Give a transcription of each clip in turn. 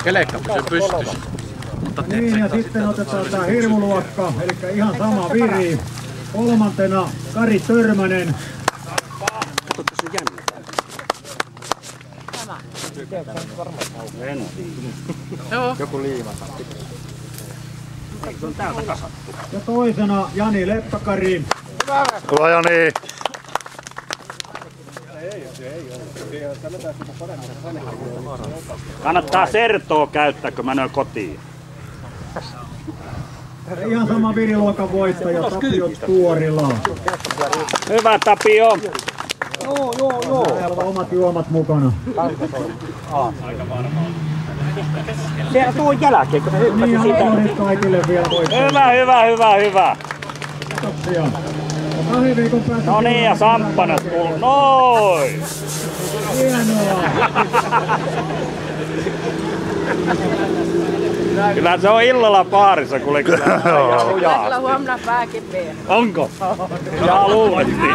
Kelekka pysyy pystyssä. Niin, ja sitten otetaan tää hirmuluokka, eli ihan sama viri. Kolmantena Kari Törmänen. Joku liima. Se on täältä kasattu. Ja toisena Jani Leppäkari. Hyvä Jani! Kannattaa sertoa käyttää, kun menee kotiin. Ihan sama viriluokan voittaja Tapio Tuorila. Hyvä Tapio! Joo. Täällä on omat juomat mukana. Se tuon jälkeen, kun se hyppäsi Niin, siitä. kaikille vielä voittajia. Hyvä. Kiitoksia. 2 viikon päästä. No niin, ja samppanat tullut. Noin! Hienoa. Kyllä se on illalla baarissa, kuule kyllä. Kyllä huomenna pääkin vielä. Onko? Ja luulettiin.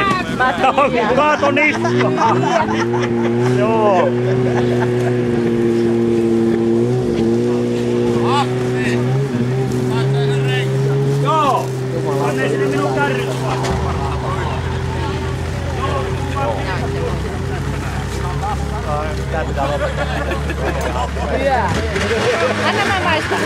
Kaato niska! Joo. Joo! Anne sinne minun kärrystä. Hyvä. Anna mä maistan.